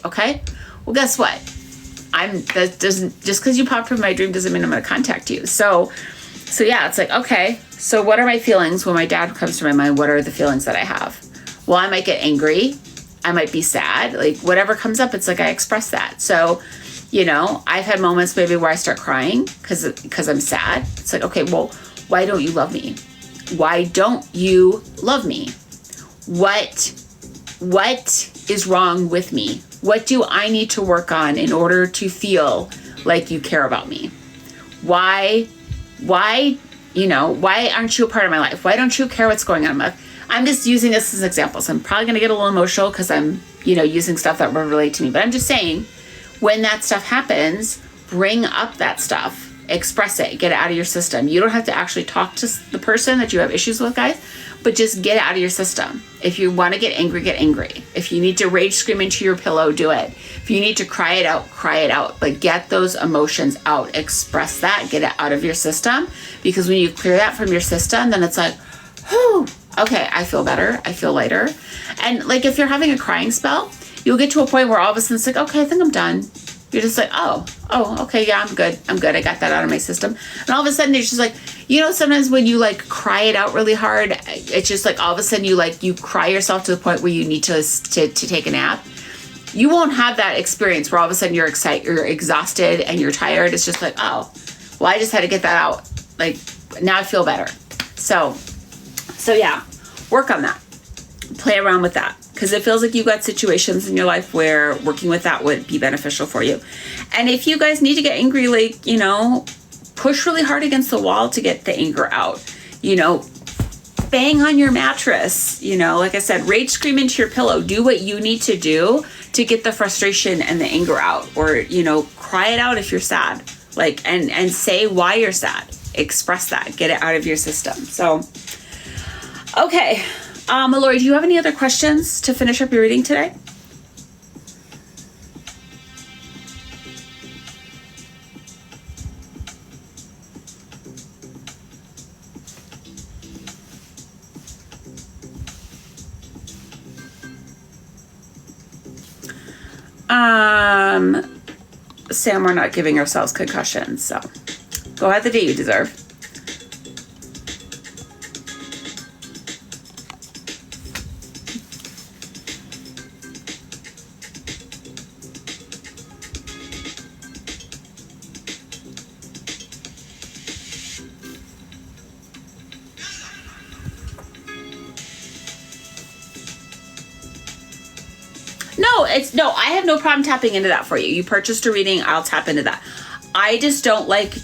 Okay? Well, guess what? That doesn't, just because you popped up in my dream doesn't mean I'm going to contact you. So yeah, it's like, okay, so what are my feelings when my dad comes to my mind? What are the feelings that I have? Well, I might get angry. I might be sad. Like, whatever comes up, it's like I express that. So, I've had moments maybe where I start crying because I'm sad. It's like, okay, well, why don't you love me? Why don't you love me? What is wrong with me? What do I need to work on in order to feel like you care about me? Why aren't you a part of my life? Why don't you care what's going on in my life? I'm just using this as examples. I'm probably going to get a little emotional because I'm, using stuff that will relate to me. But I'm just saying, when that stuff happens, bring up that stuff. Express it. Get it out of your system. You don't have to actually talk to the person that you have issues with, guys, but just get it out of your system. If you want to get angry, get angry. If you need to rage scream into your pillow, do it. If you need to cry it out, cry it out. But get those emotions out. Express that. Get it out of your system. Because when you clear that from your system, then it's like, whew, okay, I feel better. I feel lighter. And like if you're having a crying spell, you'll get to a point where all of a sudden it's like, okay, I think I'm done. You're just like, oh, okay, yeah, I'm good. I got that out of my system. And all of a sudden it's just like, sometimes when you like cry it out really hard, it's just like all of a sudden you cry yourself to the point where you need to take a nap. You won't have that experience where all of a sudden you're exhausted and you're tired. It's just like, oh, well, I just had to get that out. Like, now I feel better. So yeah, work on that. Play around with that. Because it feels like you've got situations in your life where working with that would be beneficial for you. And if you guys need to get angry, push really hard against the wall to get the anger out. Bang on your mattress. Like I said, rage scream into your pillow. Do what you need to do to get the frustration and the anger out. Or, cry it out if you're sad. And say why you're sad. Express that. Get it out of your system. So, okay. Lori, do you have any other questions to finish up your reading today? Sam, we're not giving ourselves concussions, so go have the day you deserve. No, I have no problem tapping into that for you. You purchased a reading, I'll tap into that. I just don't like,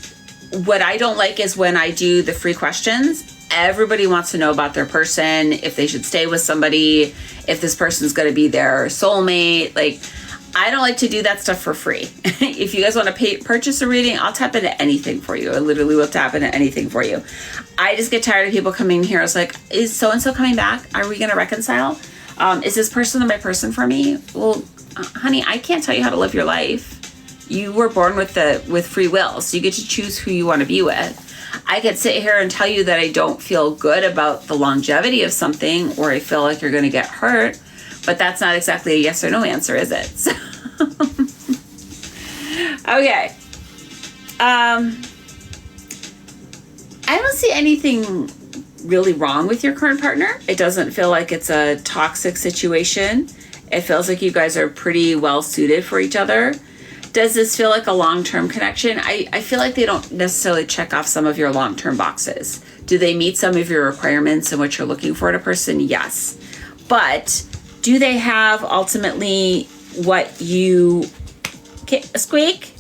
what I don't like is when I do the free questions, everybody wants to know about their person, if they should stay with somebody, if this person's going to be their soulmate. Like, I don't like to do that stuff for free. If you guys want to purchase a reading, I'll tap into anything for you. I literally will tap into anything for you. I just get tired of people coming here. It's like, is so-and-so coming back? Are we going to reconcile? Is this person the right person for me? Well, honey, I can't tell you how to live your life. You were born with free will, so you get to choose who you want to be with. I could sit here and tell you that I don't feel good about the longevity of something, or I feel like you're going to get hurt, but that's not exactly a yes or no answer, is it? So okay. I don't see anything really wrong with your current partner. It doesn't feel like it's a toxic situation. It feels like you guys are pretty well suited for each other. Does this feel like a long-term connection? I feel like they don't necessarily check off some of your long-term boxes. Do they meet some of your requirements and what you're looking for in a person? Yes. But do they have ultimately what you... Squeak?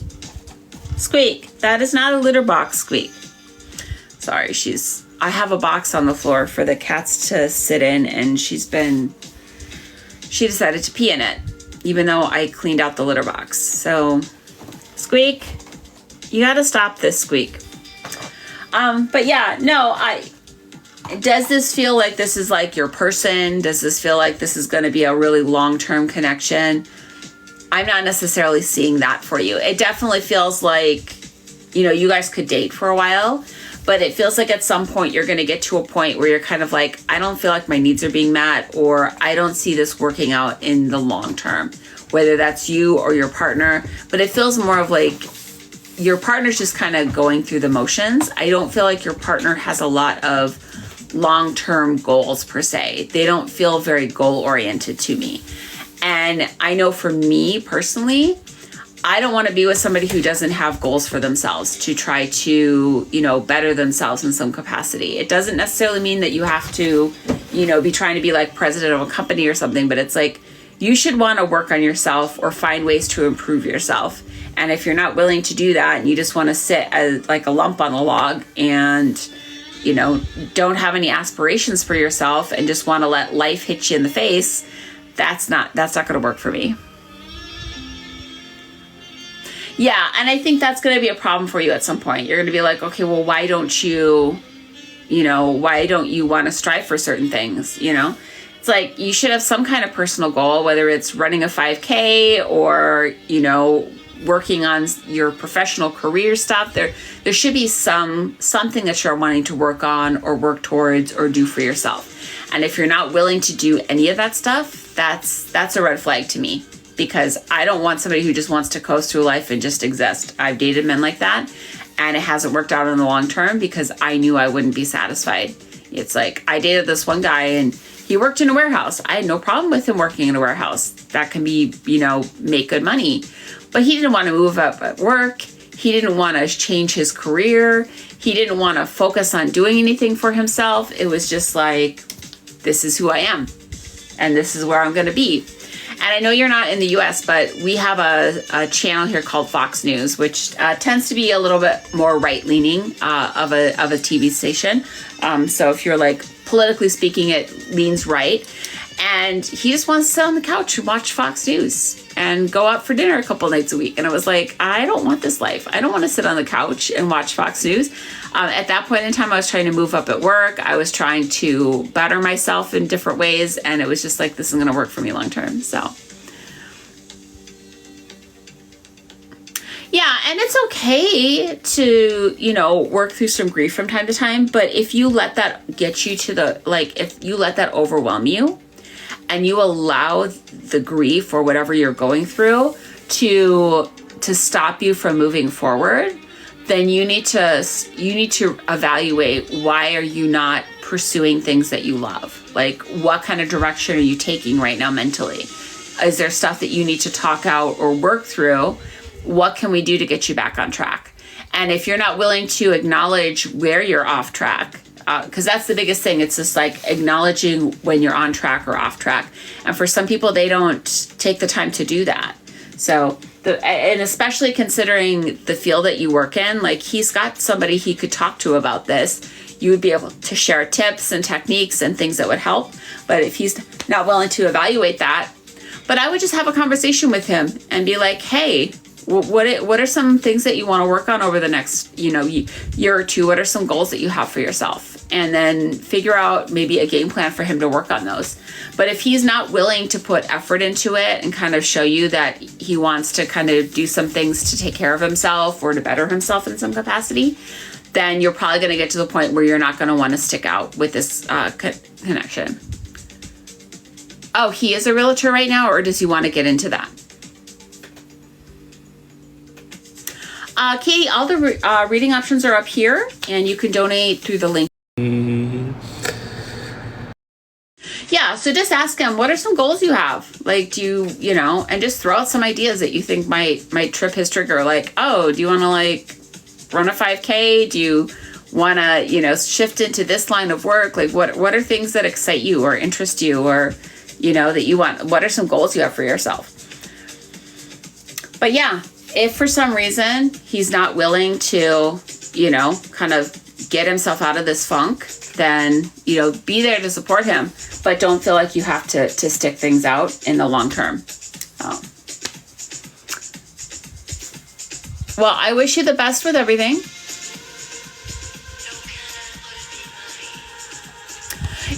Squeak. That is not a litter box, Squeak. Sorry, I have a box on the floor for the cats to sit in, and she decided to pee in it, even though I cleaned out the litter box. So, Squeak, you gotta stop this, Squeak. But yeah, no, does this feel like this is like your person? Does this feel like this is gonna be a really long-term connection? I'm not necessarily seeing that for you. It definitely feels like, you guys could date for a while, but it feels like at some point you're going to get to a point where you're kind of like, I don't feel like my needs are being met, or I don't see this working out in the long term. whether that's you or your partner, but it feels more of like your partner's just kind of going through the motions. I don't feel like your partner has a lot of long-term goals per se. They don't feel very goal-oriented to me. And I know for me personally, I don't want to be with somebody who doesn't have goals for themselves to try to, better themselves in some capacity. It doesn't necessarily mean that you have to, be trying to be like president of a company or something, but it's like you should want to work on yourself or find ways to improve yourself. And if you're not willing to do that and you just want to sit as like a lump on a log and, don't have any aspirations for yourself and just want to let life hit you in the face, that's not going to work for me. Yeah, and I think that's going to be a problem for you at some point. You're going to be like, okay, well, why don't you want to strive for certain things, It's like you should have some kind of personal goal, whether it's running a 5K or, working on your professional career stuff. There should be something that you're wanting to work on or work towards or do for yourself. And if you're not willing to do any of that stuff, that's a red flag to me, because I don't want somebody who just wants to coast through life and just exist. I've dated men like that, and it hasn't worked out in the long term because I knew I wouldn't be satisfied. It's like I dated this one guy and he worked in a warehouse. I had no problem with him working in a warehouse. That can be, make good money. But he didn't want to move up at work. He didn't want to change his career. He didn't want to focus on doing anything for himself. It was just like, this is who I am, and this is where I'm going to be. And I know you're not in the US, but we have a channel here called Fox News, which tends to be a little bit more right-leaning of a TV station. So if you're like, politically speaking, it leans right. And he just wants to sit on the couch and watch Fox News and go out for dinner a couple nights a week. And I was like, I don't want this life. I don't want to sit on the couch and watch Fox News. At that point in time, I was trying to move up at work. I was trying to better myself in different ways. And it was just like, this isn't going to work for me long term. So yeah, and it's okay to, work through some grief from time to time. But if you let that get you to if you let that overwhelm you and you allow the grief or whatever you're going through to stop you from moving forward, then you need to evaluate, why are you not pursuing things that you love? Like, what kind of direction are you taking right now mentally? Is there stuff that you need to talk out or work through? What can we do to get you back on track? And if you're not willing to acknowledge where you're off track, because that's the biggest thing. It's just like acknowledging when you're on track or off track. And for some people, they don't take the time to do that. So, and especially considering the field that you work in, like he's got somebody he could talk to about this. You would be able to share tips and techniques and things that would help. But if he's not willing to evaluate that, but I would just have a conversation with him and be like, hey, what are some things that you want to work on over the next, year or two? What are some goals that you have for yourself? And then figure out maybe a game plan for him to work on those. But if he's not willing to put effort into it and kind of show you that he wants to kind of do some things to take care of himself or to better himself in some capacity, then you're probably going to get to the point where you're not going to want to stick out with this connection. Oh, he is a realtor right now, or does he want to get into that? Katie, all the reading options are up here, and you can donate through the link. Yeah, so just ask him, what are some goals you have? Like, do you, and just throw out some ideas that you think might trip his trigger. Like, oh, do you want to run a 5K? Do you want to, shift into this line of work? Like, what are things that excite you or interest you or, that you want? What are some goals you have for yourself? But yeah, if for some reason he's not willing to, kind of get himself out of this funk, then, be there to support him, but don't feel like you have to stick things out in the long term. Well, I wish you the best with everything.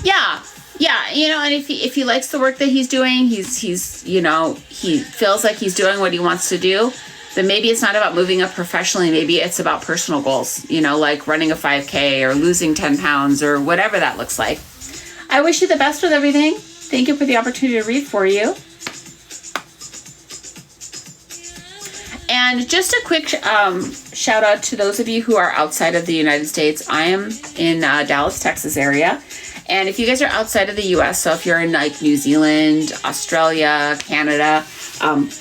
Yeah, and if he likes the work that he's doing, he feels like he's doing what he wants to do, then maybe it's not about moving up professionally. Maybe it's about personal goals, like running a 5K or losing 10 pounds or whatever that looks like. I wish you the best with everything. Thank you for the opportunity to read for you. And just a quick shout out to those of you who are outside of the United States. I am in Dallas, Texas area. And if you guys are outside of the US, so if you're in like New Zealand, Australia, Canada,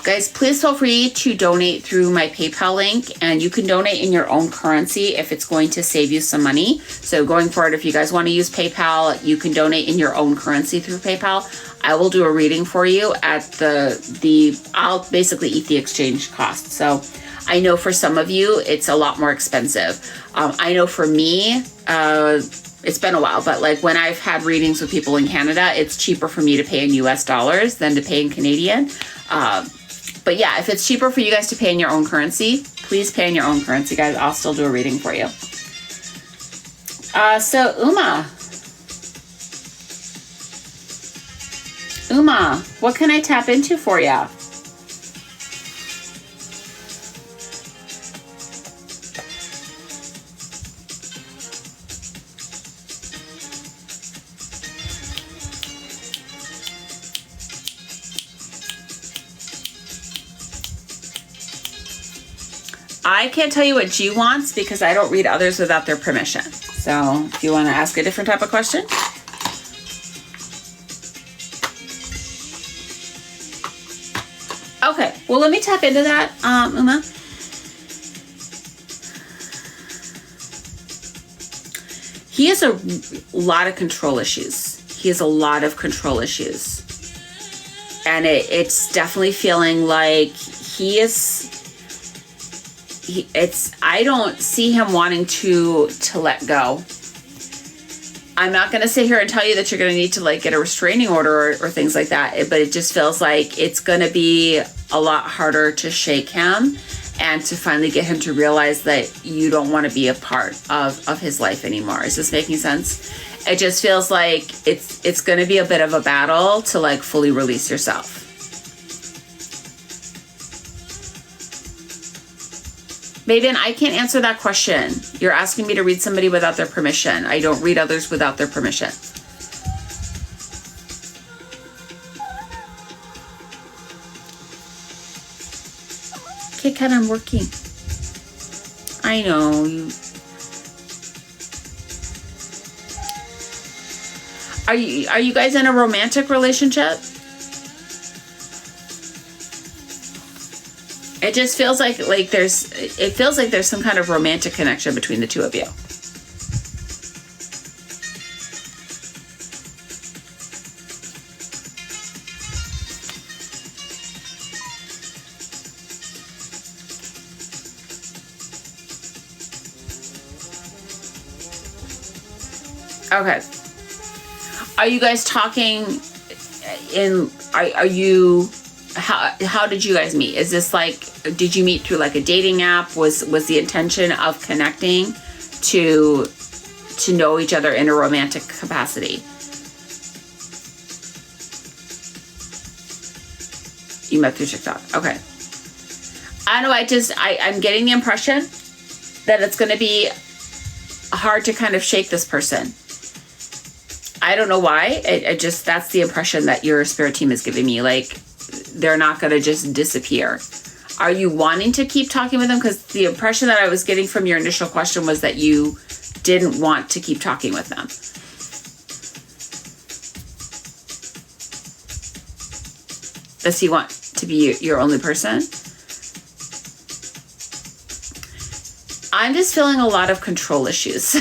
guys, please feel free to donate through my PayPal link, and you can donate in your own currency if it's going to save you some money. So going forward, if you guys want to use PayPal, you can donate in your own currency through PayPal. I will do a reading for you at I'll basically eat the exchange cost. So I know for some of you, it's a lot more expensive. I know for me, it's been a while, but like when I've had readings with people in Canada, it's cheaper for me to pay in US dollars than to pay in Canadian. But yeah, if it's cheaper for you guys to pay in your own currency, please pay in your own currency, guys. I'll still do a reading for you. So Uma, what can I tap into for you? I can't tell you what G wants because I don't read others without their permission. So if you want to ask a different type of question. Okay, well, let me tap into that, Uma. He has a lot of control issues. He has a lot of control issues. And it's definitely feeling like I don't see him wanting to let go. I'm not going to sit here and tell you that you're going to need to like get a restraining order or things like that, but it just feels like it's going to be a lot harder to shake him and to finally get him to realize that you don't want to be a part of his life anymore. Is this making sense? It just feels like it's going to be a bit of a battle to like fully release yourself. Maven, I can't answer that question. You're asking me to read somebody without their permission. I don't read others without their permission. Okay, Ken, I'm working. I know. Are you guys in a romantic relationship? It just feels like there's some kind of romantic connection between the two of you. Okay. Are you guys talking how did you guys meet? Is this like, did you meet through like a dating app? Was the intention of connecting to know each other in a romantic capacity? You met through TikTok. Okay. I don't know. I'm getting the impression that it's going to be hard to kind of shake this person. I don't know why. That's the impression that your spirit team is giving me. Like, they're not going to just disappear. Are you wanting to keep talking with them? Because the impression that I was getting from your initial question was that you didn't want to keep talking with them. Does he want to be your only person? I'm just feeling a lot of control issues.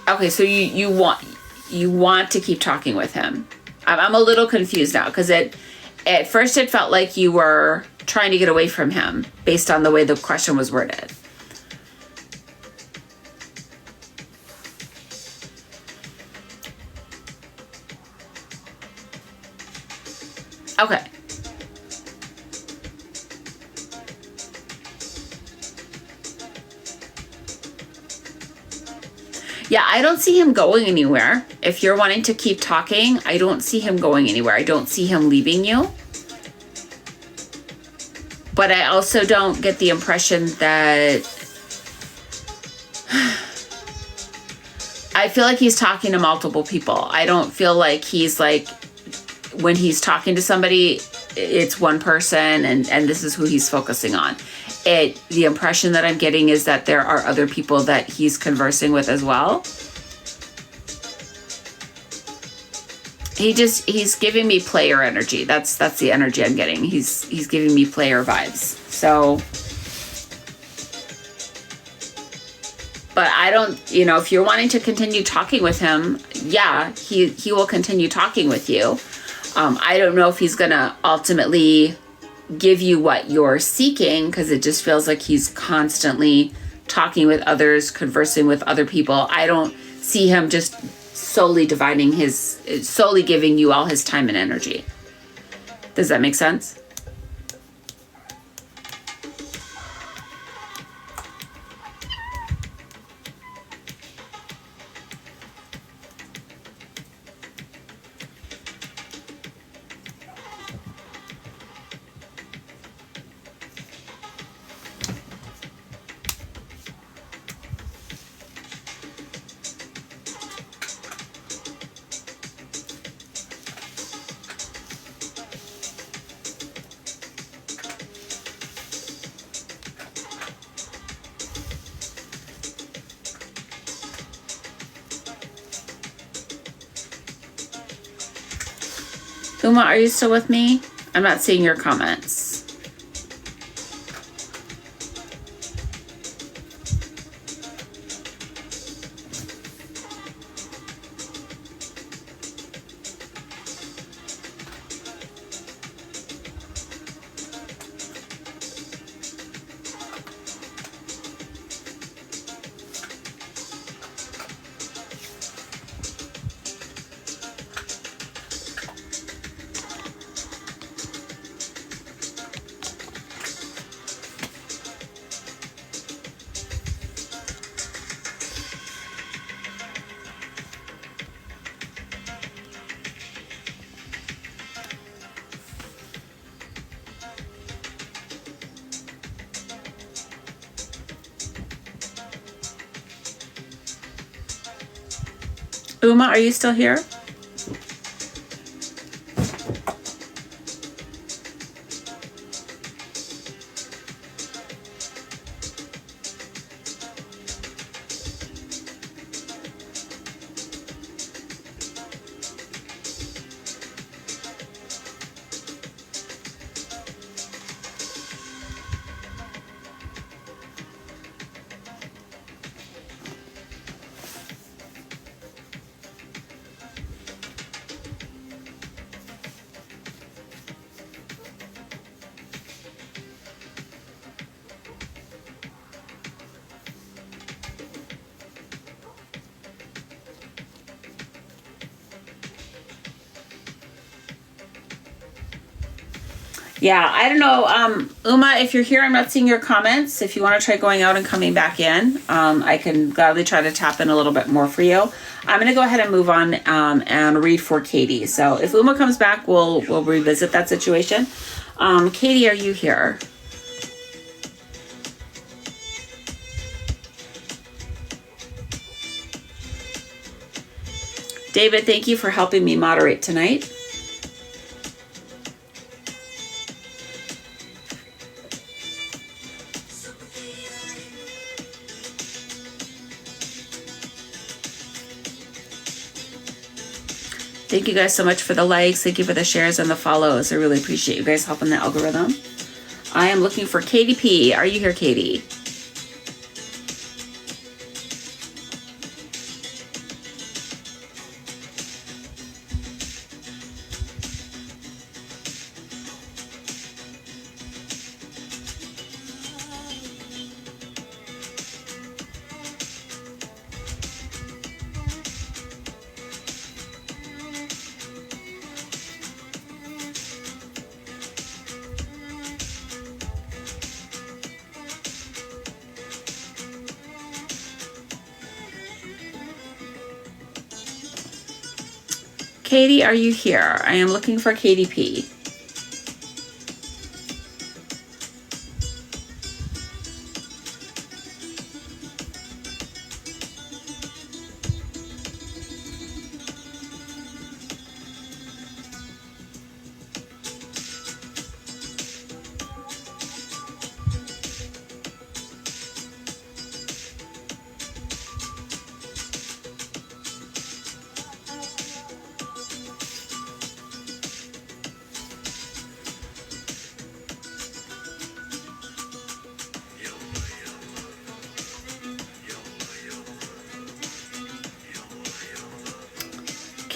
Okay, so you want to keep talking with him. I'm a little confused now because at first it felt like you were trying to get away from him based on the way the question was worded. Okay. Yeah, I don't see him going anywhere. If you're wanting to keep talking, I don't see him going anywhere. I don't see him leaving you. But I also don't get the impression that... I feel like he's talking to multiple people. I don't feel like he's like... when he's talking to somebody, it's one person and this is who he's focusing on. The impression that I'm getting is that there are other people that he's conversing with as well. He's giving me player energy. That's the energy I'm getting. He's giving me player vibes. So, but I don't, if you're wanting to continue talking with him, yeah, he will continue talking with you. I don't know if he's going to ultimately give you what you're seeking, because it just feels like he's constantly talking with others, conversing with other people. I don't see him just solely giving you all his time and energy. Does that make sense? Uma, are you still with me? I'm not seeing your comments. Uma, are you still here? Yeah, I don't know. Uma, if you're here, I'm not seeing your comments. If you want to try going out and coming back in, I can gladly try to tap in a little bit more for you. I'm going to go ahead and move on and read for Katie. So if Uma comes back, we'll revisit that situation. Katie, are you here? David, thank you for helping me moderate tonight. Thank you guys so much for the likes. Thank you for the shares and the follows. I really appreciate you guys helping the algorithm. I am looking for Katie P. Are you here, Katie? Katie, are you here? I am looking for Katie P.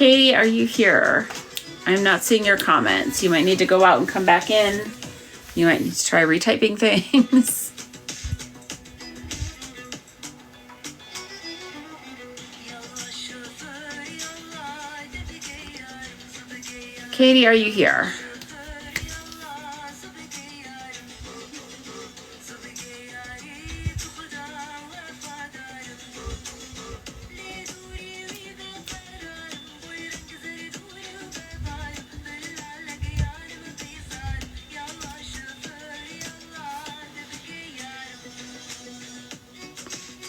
Katie, are you here? I'm not seeing your comments. You might need to go out and come back in. You might need to try retyping things. Katie, are you here?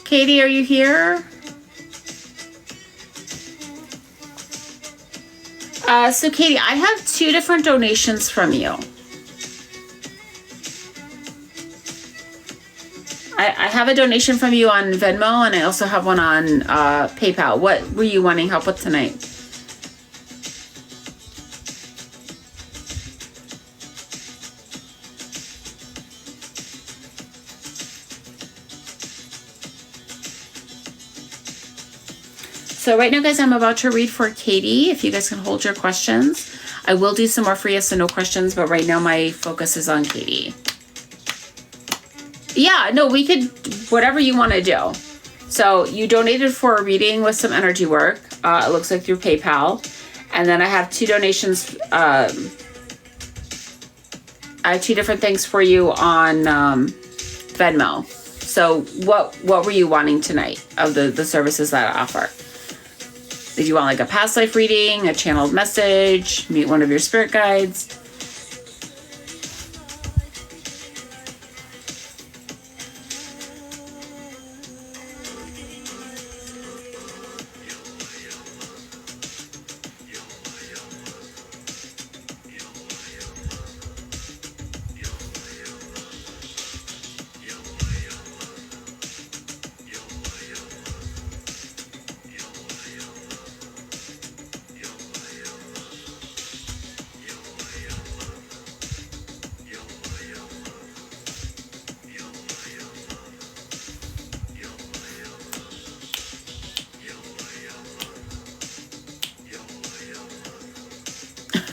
Katie, are you here? So Katie, I have 2 different donations from you. I have a donation from you on Venmo, and I also have one on PayPal. What were you wanting help with tonight? So right now, guys, I'm about to read for Katie. If you guys can hold your questions. I will do some more for yes and no questions, but right now my focus is on Katie. Yeah, no, we could, whatever you want to do. So you donated for a reading with some energy work. It looks like through PayPal. And then I have 2 donations. I have 2 different things for you on Venmo. So what were you wanting tonight of the services that I offer? Did you want like a past life reading, a channeled message, meet one of your spirit guides?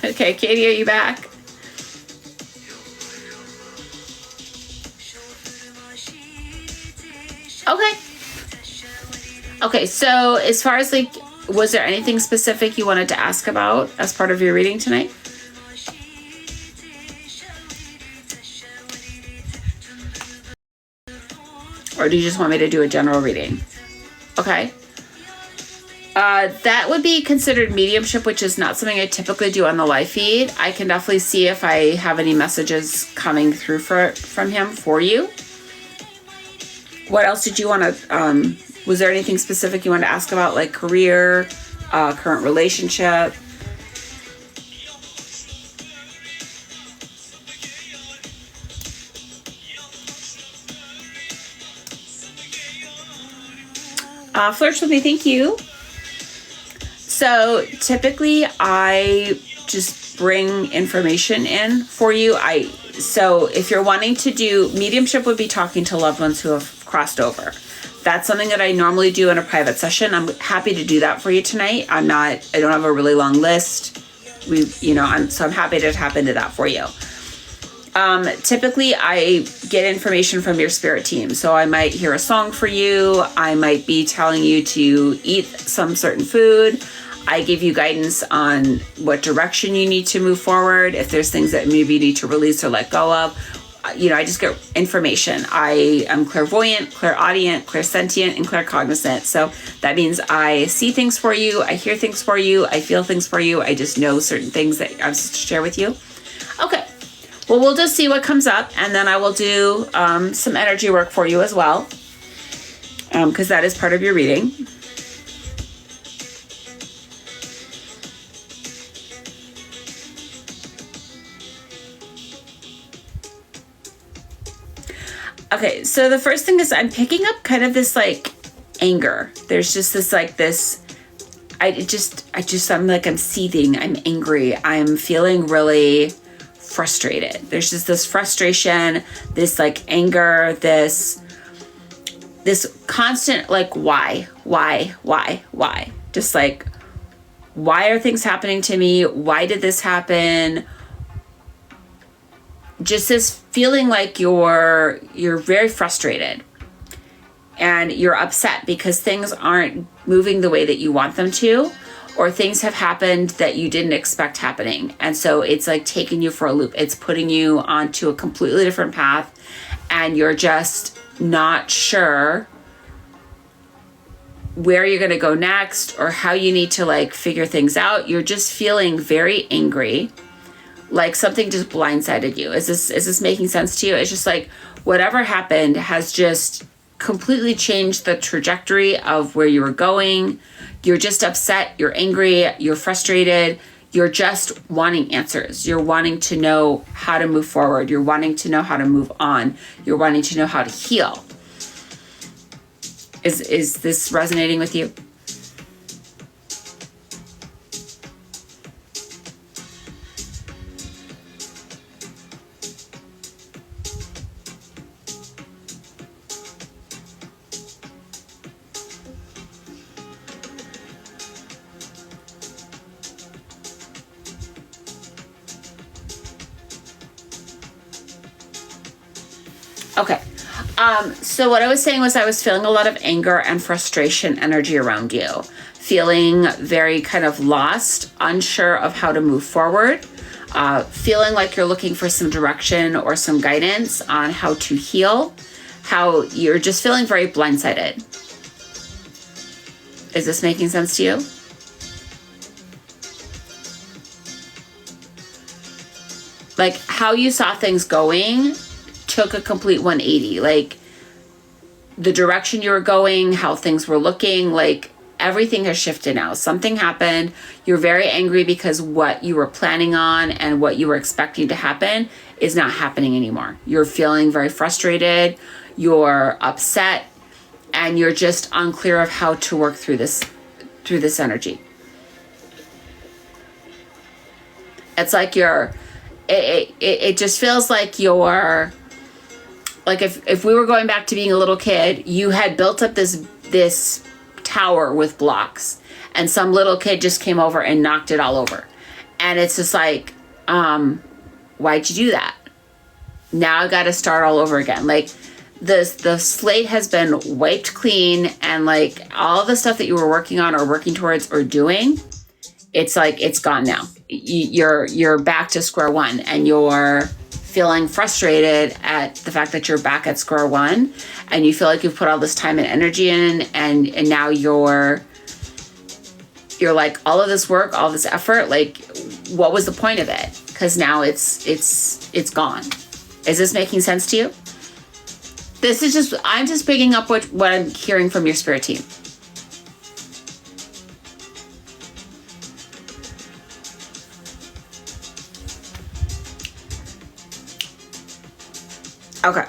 Okay, Katie, are you back? Okay. Okay, so as far as like, was there anything specific you wanted to ask about as part of your reading tonight? Or do you just want me to do a general reading? Okay. That would be considered mediumship, which is not something I typically do on the live feed. I can definitely see if I have any messages coming through from him for you. What else did you want to, was there anything specific you wanted to ask about, like career, current relationship? Flirts with me, thank you. So typically I just bring information in for you. So if you're wanting to do mediumship, would be talking to loved ones who have crossed over. That's something that I normally do in a private session. I'm happy to do that for you tonight. I don't have a really long list. So I'm happy to tap into that for you. Typically I get information from your spirit team. So I might hear a song for you. I might be telling you to eat some certain food. I give you guidance on what direction you need to move forward. If there's things that maybe you need to release or let go of, I just get information. I am clairvoyant, clairaudient, clairsentient, and claircognizant. So that means I see things for you. I hear things for you. I feel things for you. I just know certain things that I'm supposed to share with you. Okay. Well, we'll just see what comes up, and then I will do some energy work for you as well, because that is part of your reading. Okay, so the first thing is I'm picking up kind of this like anger. There's just this I'm seething. I'm angry. I'm feeling really frustrated. There's just this frustration, this like anger, this constant like why? Just like, why are things happening to me? Why did this happen? Just this feeling like you're very frustrated and you're upset because things aren't moving the way that you want them to, or things have happened that you didn't expect happening. And so it's like taking you for a loop. It's putting you onto a completely different path, and you're just not sure where you're going to go next or how you need to like figure things out. You're just feeling very angry, like something just blindsided you. Is this making sense to you? It's just like whatever happened has just completely changed the trajectory of where you were going. You're just upset, you're angry, you're frustrated, you're just wanting answers. You're wanting to know how to move forward. You're wanting to know how to move on. You're wanting to know how to heal. Is this resonating with you? Okay. So what I was saying was I was feeling a lot of anger and frustration energy around you, feeling very kind of lost, unsure of how to move forward, feeling like you're looking for some direction or some guidance on how to heal, how you're just feeling very blindsided. Is this making sense to you? Like how you saw things going took a complete 180. Like the direction you were going, how things were looking, like everything has shifted now. Something happened. You're very angry because what you were planning on and what you were expecting to happen is not happening anymore. You're feeling very frustrated. You're upset, and you're just unclear of how to work through this energy. It's like it just feels like you're, like if we were going back to being a little kid, you had built up this tower with blocks, and some little kid just came over and knocked it all over. And it's just like, why'd you do that? Now I got to start all over again. Like the slate has been wiped clean, and like all the stuff that you were working on or working towards or doing, it's like it's gone now. You're back to square one, and you're feeling frustrated at the fact that you're back at square one, and you feel like you've put all this time and energy in, and now you're like, all of this work, all this effort, like what was the point of it? Because now it's gone. Is this making sense to you? This is just, I'm just picking up what I'm hearing from your spirit team. Okay.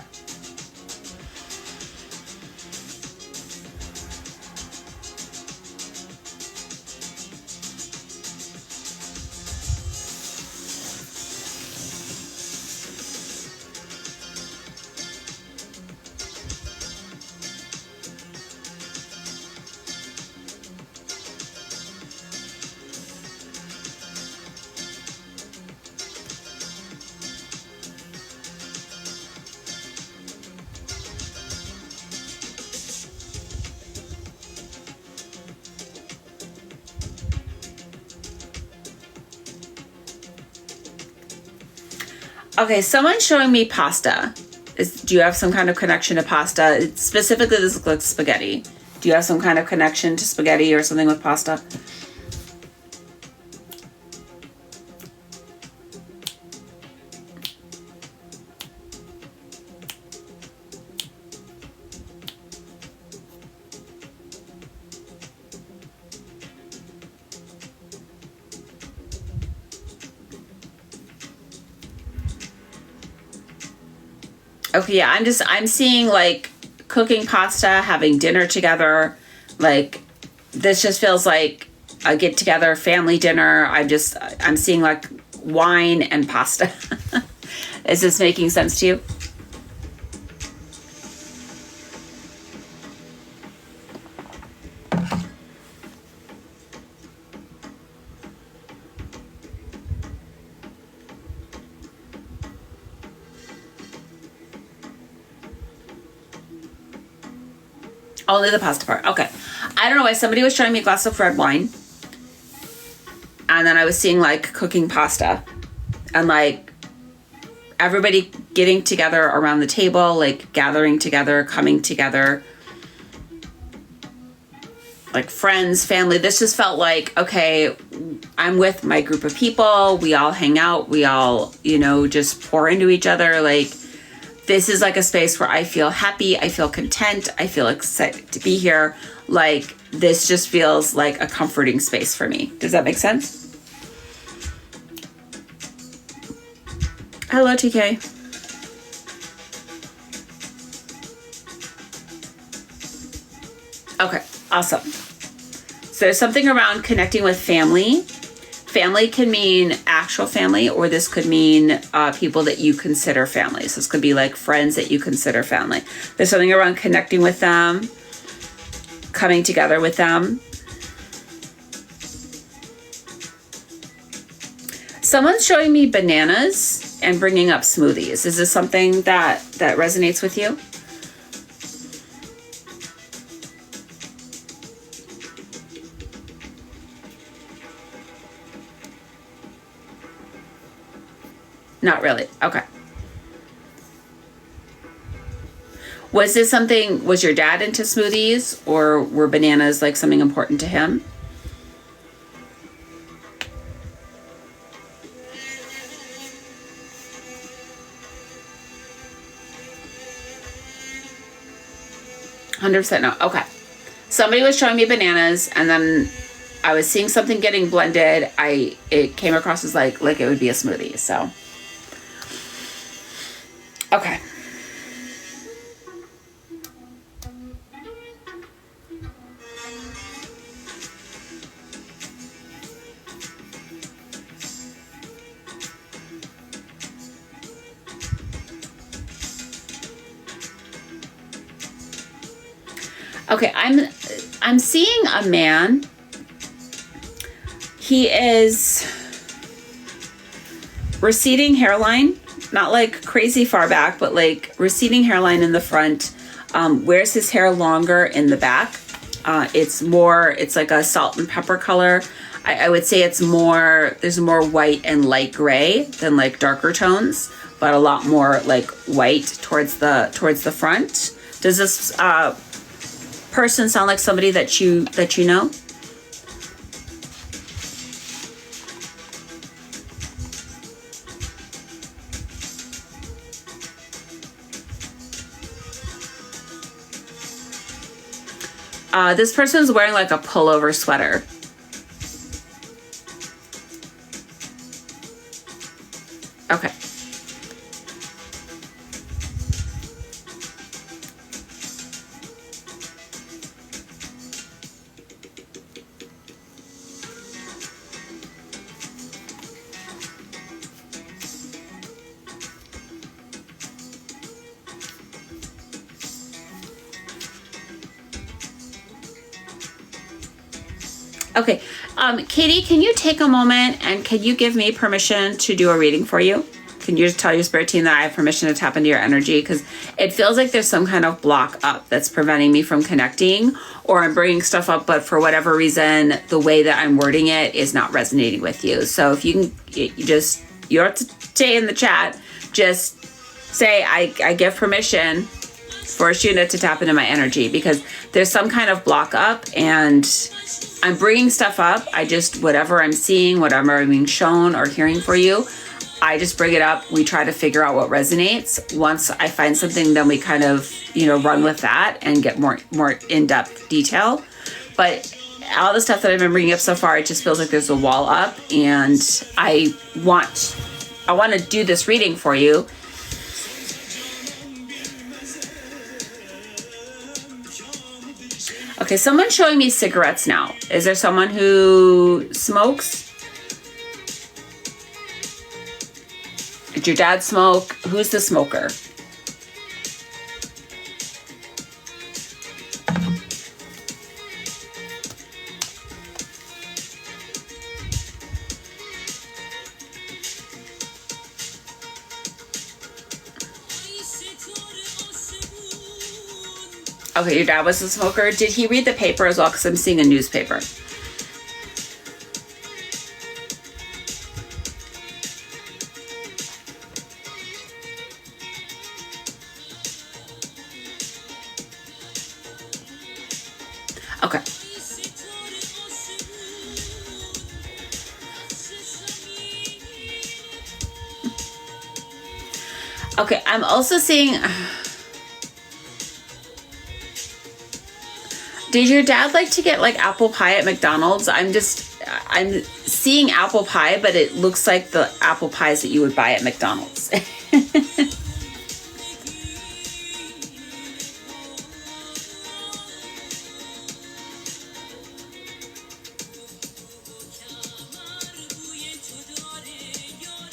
Okay, someone's showing me pasta. Do you have some kind of connection to pasta? Specifically, this looks like spaghetti. Do you have some kind of connection to spaghetti or something with pasta? Okay, yeah, I'm seeing like cooking pasta, having dinner together. Like this just feels like a get together family dinner. I'm seeing like wine and pasta. Is this making sense to you? Only the pasta part. Okay. I don't know why somebody was showing me a glass of red wine. And then I was seeing like cooking pasta. And like everybody getting together around the table, like gathering together, coming together. Like friends, family. This just felt like, okay, I'm with my group of people. We all hang out. We all, you know, just pour into each other. Like, this is like a space where I feel happy. I feel content. I feel excited to be here. Like, this just feels like a comforting space for me. Does that make sense? Hello, TK. Okay, awesome. So there's something around connecting with family. Family can mean actual family, or this could mean people that you consider family. So this could be like friends that you consider family. There's something around connecting with them, coming together with them. Someone's showing me bananas and bringing up smoothies. Is this something that resonates with you? Not really. Okay. Was this something, was your dad into smoothies, or were bananas like something important to him? $100% no. Okay. Somebody was showing me bananas, and then I was seeing something getting blended. It came across as like it would be a smoothie. So, okay. Okay, I'm seeing a man. He is receding hairline, not like crazy far back, but like receding hairline in the front. Wears his hair longer in the back. It's like a salt and pepper color. I would say there's more white and light gray than like darker tones, but a lot more like white towards the front. Does this person sound like somebody that you know? This person's wearing like a pullover sweater. Okay. Okay, Katie, can you take a moment and can you give me permission to do a reading for you? Can you just tell your spirit team that I have permission to tap into your energy? Because it feels like there's some kind of block up that's preventing me from connecting, or I'm bringing stuff up, but for whatever reason, the way that I'm wording it is not resonating with you. So if you can, you don't have to say in the chat, just say, I give permission for Shuna to tap into my energy, because there's some kind of block up and I'm bringing stuff up. Whatever I'm seeing, whatever I'm being shown or hearing for you, I just bring it up. We try to figure out what resonates. Once I find something, then we kind of, run with that and get more in-depth detail. But all the stuff that I've been bringing up so far, it just feels like there's a wall up, and I want to do this reading for you. Okay, someone's showing me cigarettes now. Is there someone who smokes? Did your dad smoke? Who's the smoker? Okay, your dad was a smoker. Did he read the paper as well? Because I'm seeing a newspaper. Okay. Okay, I'm also seeing... Did your dad like to get like apple pie at McDonald's? I'm seeing apple pie, but it looks like the apple pies that you would buy at McDonald's.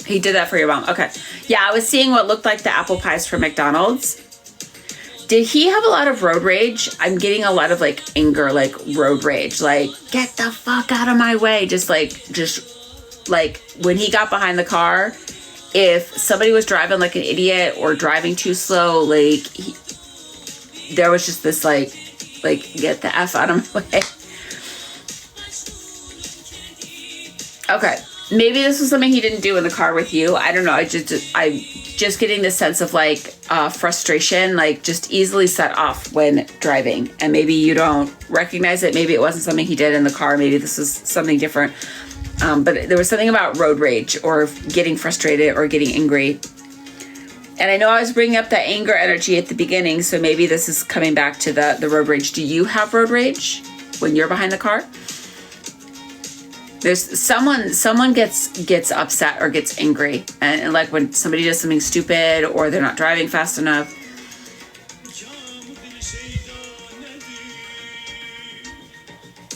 He did that for your mom. Okay. Yeah, I was seeing what looked like the apple pies from McDonald's. Did he have a lot of road rage? I'm getting a lot of like anger, like road rage, like get the fuck out of my way. Just like when he got behind the car, if somebody was driving like an idiot or driving too slow, like there was just this like get the F out of my way. Okay. Maybe this was something he didn't do in the car with you. I don't know. I'm just getting the sense of like frustration, like just easily set off when driving. And maybe you don't recognize it. Maybe it wasn't something he did in the car. Maybe this was something different. But there was something about road rage or getting frustrated or getting angry. And I know I was bringing up that anger energy at the beginning. So maybe this is coming back to the road rage. Do you have road rage when you're behind the car? There's someone gets upset or gets angry, and like when somebody does something stupid or they're not driving fast enough.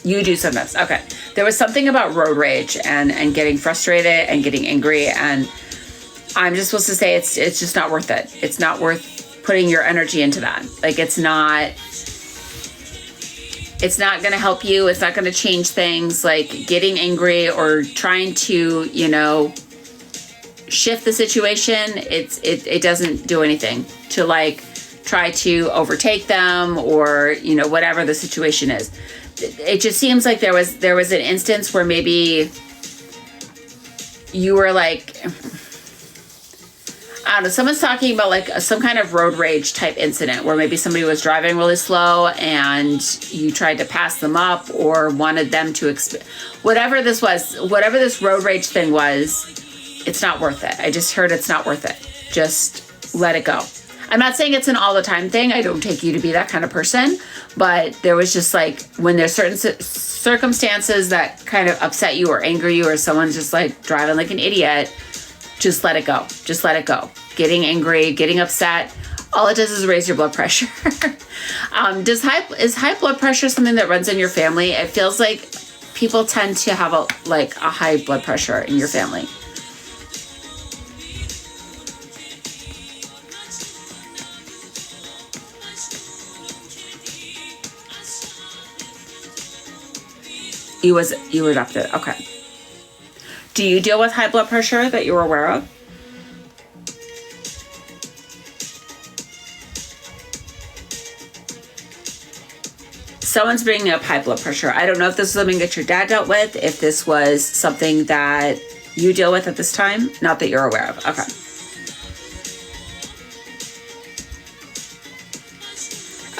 You do sometimes. Okay. There was something about road rage and getting frustrated and getting angry, and I'm just supposed to say it's just not worth it. It's not worth putting your energy into that. Like it's not going to help you. It's not going to change things. Like getting angry or trying to, shift the situation. It doesn't do anything to like try to overtake them or, whatever the situation is. It just seems like there was an instance where maybe you were like, I don't know, someone's talking about like some kind of road rage type incident where maybe somebody was driving really slow and you tried to pass them up or wanted them to whatever this road rage thing was, it's not worth it. I just heard it's not worth it. Just let it go. I'm not saying it's an all the time thing. I don't take you to be that kind of person, but there was just like when there's certain circumstances that kind of upset you or anger you or someone's just like driving like an idiot, just let it go. Just let it go. Getting angry, getting upset, all it does is raise your blood pressure. Is high blood pressure something that runs in your family? It feels like people tend to have a high blood pressure in your family. You were adopted. Okay. Do you deal with high blood pressure that you're aware of? Someone's bringing up high blood pressure. I don't know if this is something that your dad dealt with, if this was something that you deal with at this time, not that you're aware of. Okay.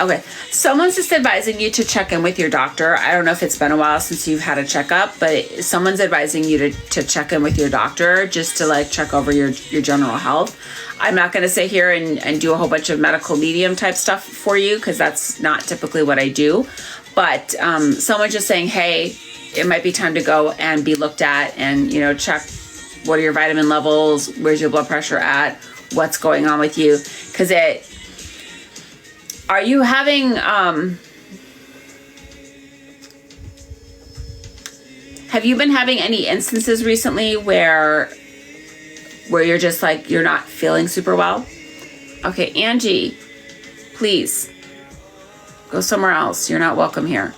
Okay. Someone's just advising you to check in with your doctor. I don't know if it's been a while since you've had a checkup, but someone's advising you to check in with your doctor just to like check over your general health. I'm not going to sit here and do a whole bunch of medical medium type stuff for you because that's not typically what I do. But someone's just saying, hey, it might be time to go and be looked at and, check what are your vitamin levels, where's your blood pressure at, what's going on with you. Because are you having, have you been having any instances recently where you're just like, you're not feeling super well? Okay, Angie, please go somewhere else. You're not welcome here.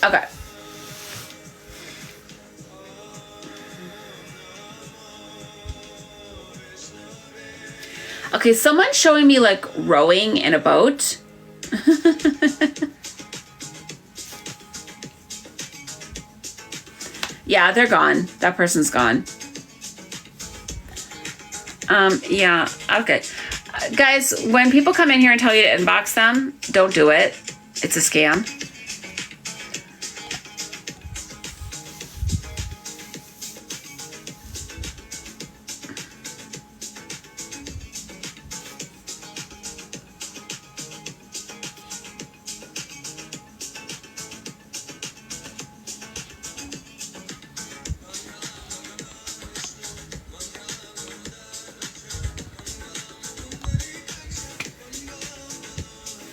Okay. Okay, someone's showing me like rowing in a boat. Yeah, they're gone. That person's gone. Yeah, okay. Guys, when people come in here and tell you to inbox them, don't do it. It's a scam.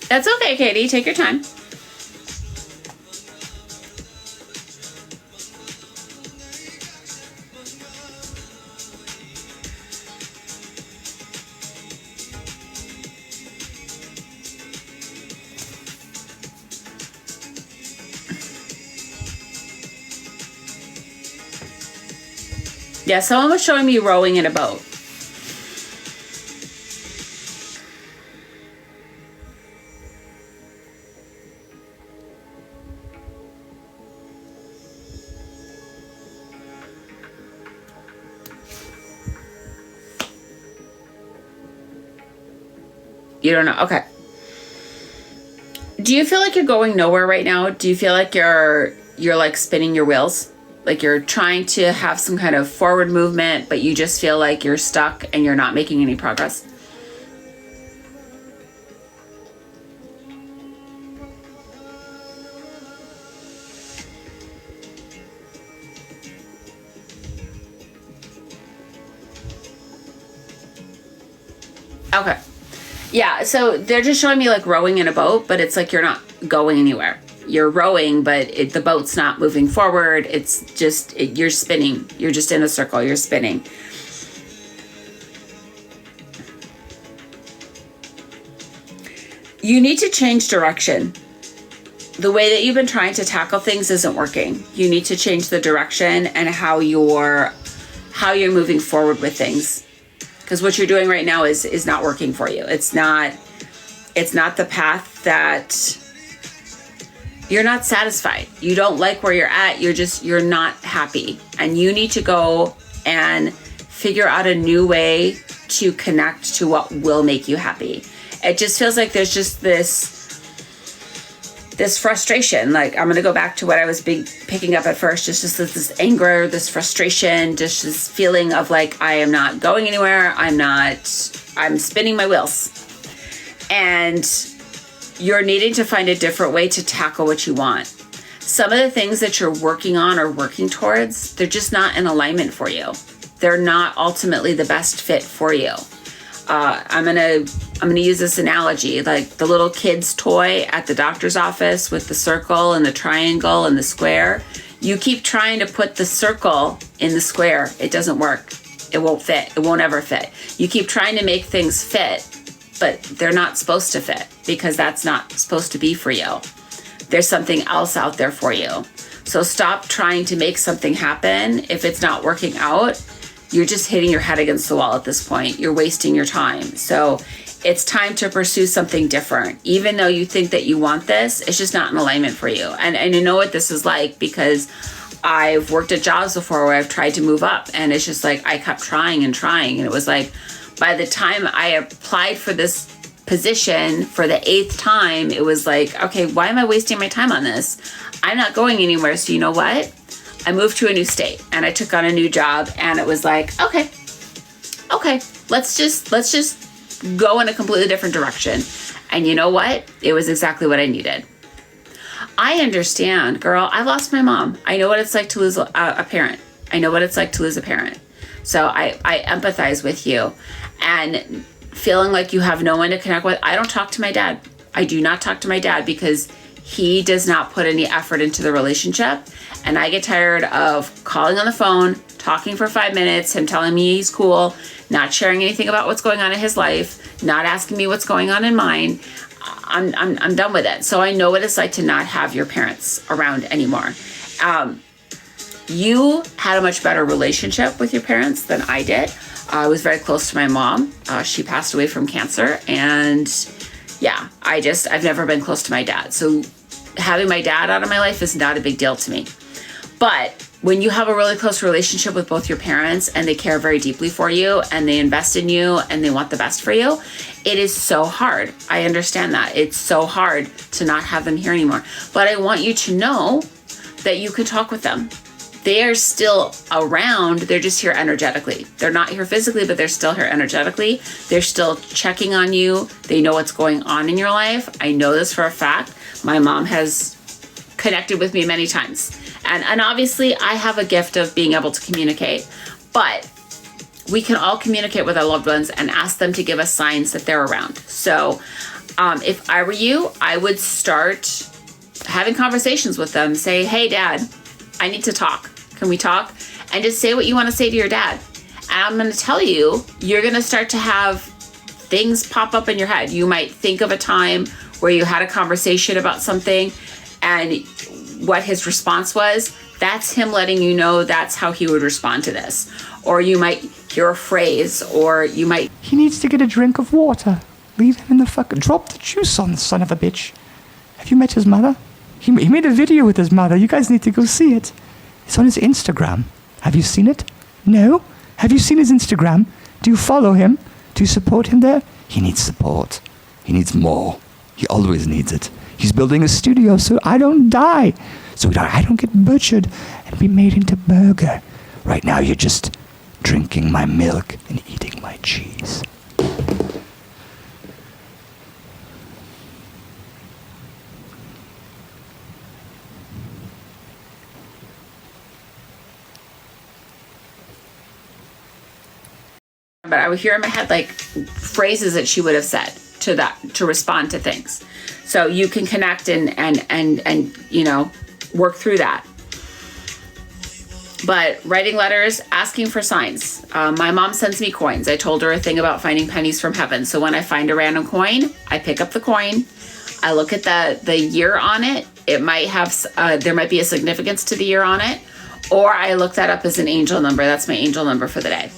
That's okay, Katie. Take your time. Yeah, someone was showing me rowing in a boat. You don't know. Okay. Do you feel like you're going nowhere right now? Do you feel like you're like spinning your wheels? Like you're trying to have some kind of forward movement, but you just feel like you're stuck and you're not making any progress? Okay. Yeah, so they're just showing me like rowing in a boat, but it's like you're not going anywhere. You're rowing, but the boat's not moving forward. It's just, you're spinning. You're just in a circle. You're spinning. You need to change direction. The way that you've been trying to tackle things isn't working. You need to change the direction and how you're moving forward with things. Because what you're doing right now is not working for you. It's not the path that you're not satisfied. You don't like where you're at. You're not happy. And you need to go and figure out a new way to connect to what will make you happy. It just feels like there's just this frustration. Like, I'm going to go back to what I was picking up at first. Just this anger, this frustration, just this feeling of like, I am not going anywhere. I'm spinning my wheels. And you're needing to find a different way to tackle what you want. Some of the things that you're working on or working towards, they're just not in alignment for you. They're not ultimately the best fit for you. I'm gonna use this analogy, like the little kid's toy at the doctor's office with the circle and the triangle and the square. You keep trying to put the circle in the square. It doesn't work. It won't fit. It won't ever fit. You keep trying to make things fit, but they're not supposed to fit because that's not supposed to be for you. There's something else out there for you. So stop trying to make something happen. If it's not working out, you're just hitting your head against the wall at this point. You're wasting your time. So it's time to pursue something different. Even though you think that you want this, it's just not in alignment for you. And you know what this is like, because I've worked at jobs before where I've tried to move up, and it's just like I kept trying and trying. And it was like, by the time I applied for this position for the 8th time, it was like, okay, why am I wasting my time on this? I'm not going anywhere. So you know what? I moved to a new state and I took on a new job, and it was like, okay, let's just go in a completely different direction. And you know what? It was exactly what I needed. I understand, girl. I lost my mom. I know what it's like to lose a parent. I know what it's like to lose a parent. So I empathize with you, and feeling like you have no one to connect with. I don't talk to my dad. I do not talk to my dad because he does not put any effort into the relationship. And I get tired of calling on the phone, talking for 5 minutes, him telling me he's cool, not sharing anything about what's going on in his life, not asking me what's going on in mine. I'm done with it. So I know what it's like to not have your parents around anymore. You had a much better relationship with your parents than I did. I was very close to my mom. She passed away from cancer. And yeah, I've never been close to my dad. So having my dad out of my life is not a big deal to me. But when you have a really close relationship with both your parents and they care very deeply for you and they invest in you and they want the best for you, it is so hard. I understand that. It's so hard to not have them here anymore. But I want you to know that you can talk with them. They are still around. They're just here energetically. They're not here physically, but they're still here energetically. They're still checking on you. They know what's going on in your life. I know this for a fact. My mom has connected with me many times. And obviously I have a gift of being able to communicate, but we can all communicate with our loved ones and ask them to give us signs that they're around. So if I were you, I would start having conversations with them. Say, hey, Dad, I need to talk. Can we talk? And just say what you want to say to your dad. And I'm going to tell you, you're going to start to have things pop up in your head. You might think of a time where you had a conversation about something and what his response was. That's him letting you know that's how he would respond to this. Or you might hear a phrase, or you might... He needs to get a drink of water. Leave him in the fuck... Drop the juice on the son of a bitch. Have you met his mother? He made a video with his mother. You guys need to go see it. It's on his Instagram. Have you seen it? No? Have you seen his Instagram? Do you follow him? Do you support him there? He needs support. He needs more. He always needs it. He's building a studio so I don't die. So I don't get butchered and be made into burger. Right now you're just drinking my milk and eating my cheese. But I would hear in my head like phrases that she would have said to respond to things. So you can connect and you know, work through that. But writing letters, asking for signs. My mom sends me coins. I told her a thing about finding pennies from heaven. So when I find a random coin, I pick up the coin. I look at the year on it. It might have, there might be a significance to the year on it. Or I look that up as an angel number. That's my angel number for the day.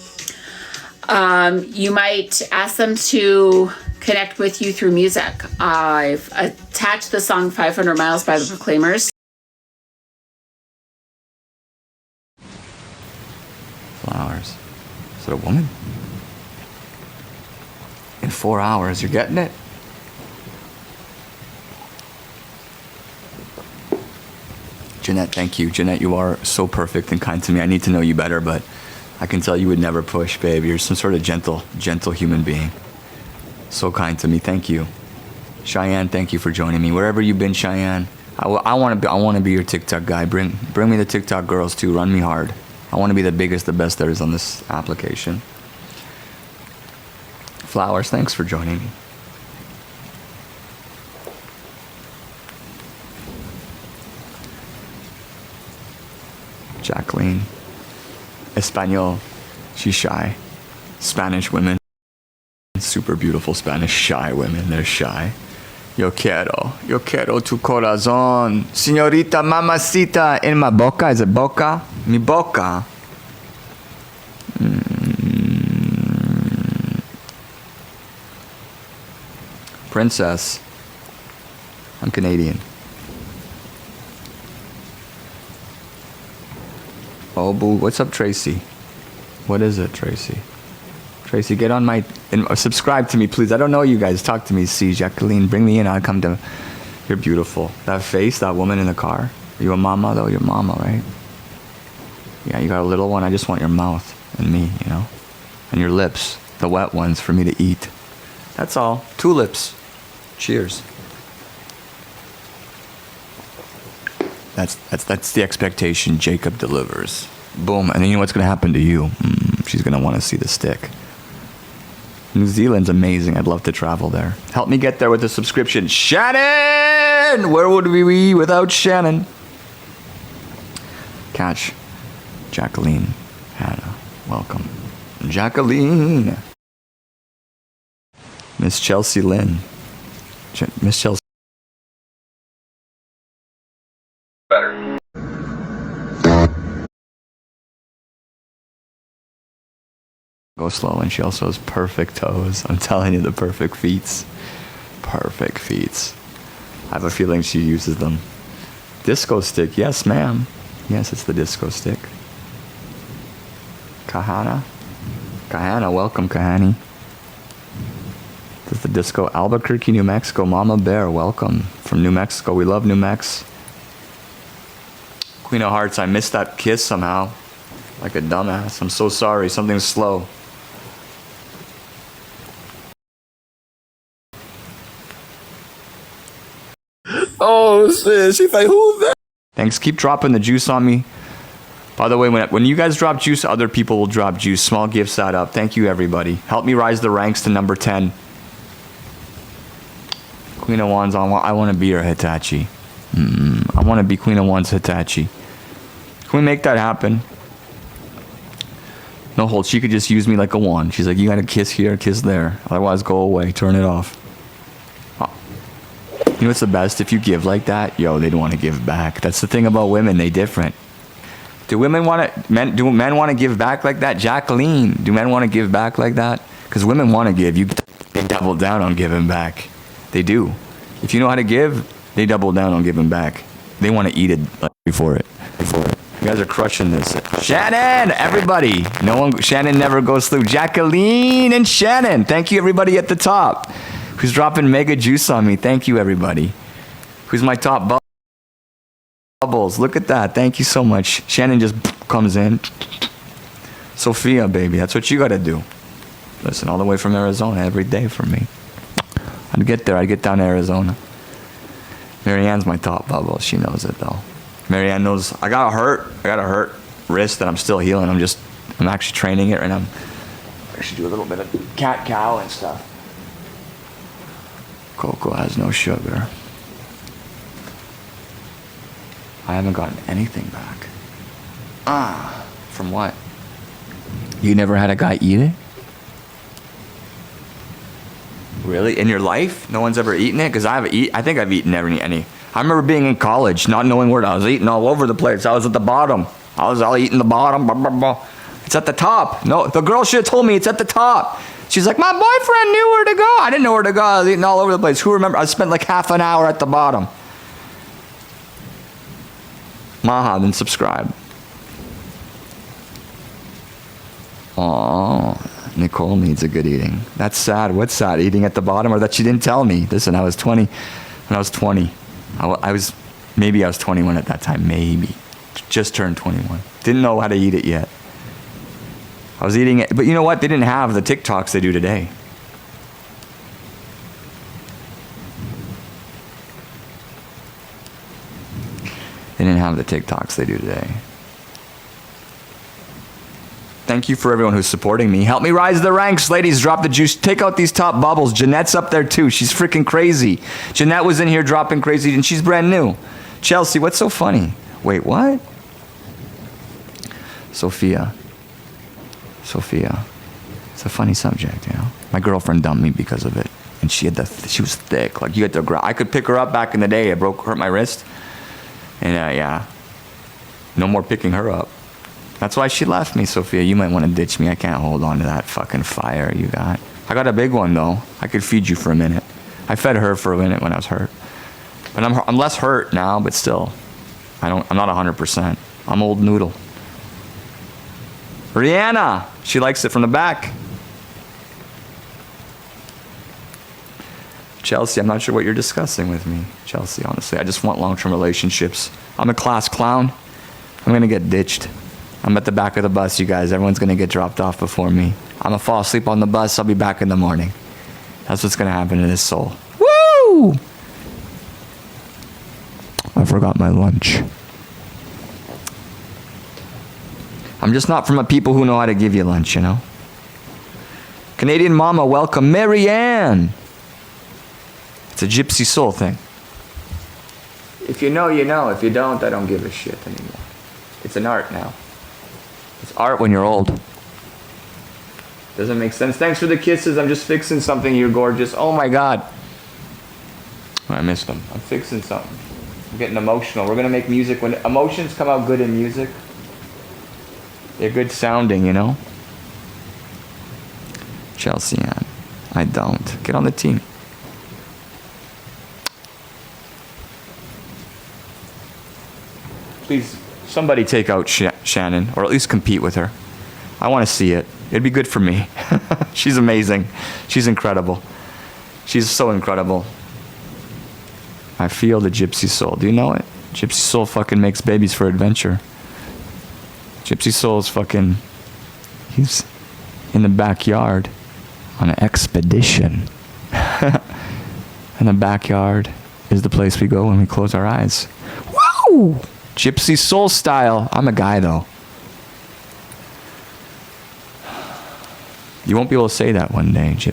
You might ask them to connect with you through music. I've attached the song 500 Miles by the Proclaimers. Flowers. Is it a woman? In 4 hours, you're getting it? Jeanette, thank you. Jeanette, you are so perfect and kind to me. I need to know you better, but I can tell you would never push, babe. You're some sort of gentle human being. So kind to me. Thank you. Cheyenne, thank you for joining me. Wherever you've been, Cheyenne, I want to be your TikTok guy. Bring me the TikTok girls too. Run me hard. I want to be the biggest, the best there is on this application. Flowers, thanks for joining me. Jacqueline. Espanol. She's shy. Spanish women. Super beautiful Spanish shy women. They're shy. Yo quiero tu corazón. Señorita mamacita en mi boca. Is it boca? Mi boca. Princess. I'm Canadian. Oh, boo. What's up, Tracy? What is it, Tracy? Tracy, get on my... and subscribe to me, please. I don't know you guys. Talk to me. See, Jacqueline, bring me in. I'll come to... You're beautiful. That face, that woman in the car. Are you a mama, though? You're mama, right? Yeah, you got a little one. I just want your mouth and me, you know? And your lips. The wet ones for me to eat. That's all. 2 lips. Cheers. That's the expectation Jacob delivers. Boom. And then you know what's going to happen to you? She's going to want to see the stick. New Zealand's amazing. I'd love to travel there. Help me get there with a subscription. Shannon! Where would we be without Shannon? Catch. Jacqueline. Hannah. Welcome. Jacqueline. Miss Chelsea Lynn. Miss Chelsea. Better. Go slow, and she also has perfect toes. I'm telling you, the perfect feets. Perfect feets. I have a feeling she uses them. Disco stick, yes ma'am. Yes, it's the disco stick. Kahana? Kahana, welcome Kahani. This is the disco. Albuquerque, New Mexico. Mama Bear, welcome from New Mexico. We love New Mex. Queen of Hearts, I missed that kiss somehow. Like a dumbass. I'm so sorry. Something's slow. Oh shit, she's like, who's that? Thanks. Keep dropping the juice on me. By the way, when you guys drop juice, other people will drop juice. Small gifts add up. Thank you, everybody. Help me rise the ranks to number 10. Queen of Wands, I want to be her Hitachi. I want to be Queen of Wands Hitachi. Can we make that happen? No hold. She could just use me like a wand. She's like, you got to kiss here, kiss there. Otherwise, go away. Turn it off. You know what's the best? If you give like that, yo, they don't want to give back. That's the thing about women. They different. Do men want to give back like that? Jacqueline, do men want to give back like that? Because women want to give. They double down on giving back. They do. If you know how to give, they double down on giving back. They want to eat it before it. You guys are crushing this. Shannon, everybody. Shannon never goes through. Jacqueline and Shannon. Thank you, everybody at the top. Who's dropping mega juice on me? Thank you, everybody. Who's my top bubbles? Look at that. Thank you so much. Shannon just comes in. Sophia, baby. That's what you got to do. Listen, all the way from Arizona every day for me. I'd get there. I'd get down to Arizona. Marianne's my top bubble. She knows it, though. Marianne knows. I got a hurt wrist that I'm still healing. I'm actually training it right now. I should do a little bit of cat-cow and stuff. Cocoa has no sugar. I haven't gotten anything back. From what? You never had a guy eat it? Really? In your life? No one's ever eaten it? Because I think I've eaten any. I remember being in college, not knowing where I was eating all over the place. I was at the bottom. I was all eating the bottom. Blah, blah, blah. It's at the top. No, the girl should have told me it's at the top. She's like, my boyfriend knew where to go. I didn't know where to go. I was eating all over the place. Who remember? I spent like half an hour at the bottom. Maha, then subscribe. Oh, Nicole needs a good eating. That's sad. What's sad? Eating at the bottom, or that she didn't tell me? Listen, I was 20. When I was 20, I was 21 at that time. Maybe. Just turned 21. Didn't know how to eat it yet. I was eating it, but you know what? They didn't have the TikToks they do today. They didn't have the TikToks they do today. Thank you for everyone who's supporting me. Help me rise the ranks, ladies. Drop the juice. Take out these top bubbles. Jeanette's up there too. She's freaking crazy. Jeanette was in here dropping crazy, and she's brand new. Chelsea, what's so funny? Wait, what? Sophia. It's a funny subject, you know. My girlfriend dumped me because of it, and she was thick. Like you had to I could pick her up back in the day. Hurt my wrist, and yeah, no more picking her up. That's why she left me, Sophia. You might want to ditch me. I can't hold on to that fucking fire you got. I got a big one though. I could feed you for a minute. I fed her for a minute when I was hurt, but I'm less hurt now. But still, I'm not 100%. I'm old noodle. Rihanna, she likes it from the back. Chelsea, I'm not sure what you're discussing with me. Chelsea, honestly, I just want long-term relationships. I'm a class clown. I'm gonna get ditched. I'm at the back of the bus, you guys. Everyone's gonna get dropped off before me. I'm gonna fall asleep on the bus. I'll be back in the morning. That's what's gonna happen to this soul. Woo! I forgot my lunch. I'm just not from a people who know how to give you lunch, you know? Canadian Mama, welcome. Marianne. It's a gypsy soul thing. If you know, you know. If you don't, I don't give a shit anymore. It's an art now. It's art when you're old. Doesn't make sense. Thanks for the kisses. I'm just fixing something. You're gorgeous. Oh my God. I missed them. I'm fixing something. I'm getting emotional. We're going to make music. When emotions come out good in music, they're good sounding, you know? Chelsea Ann. I don't. Get on the team. Please, somebody take out Shannon, or at least compete with her. I want to see it. It'd be good for me. She's amazing. She's incredible. She's so incredible. I feel the Gypsy Soul. Do you know it? Gypsy Soul fucking makes babies for adventure. Gypsy Soul's fucking... He's in the backyard on an expedition. And the backyard is the place we go when we close our eyes. Woo! Gypsy Soul style. I'm a guy, though. You won't be able to say that one day, Gypsy.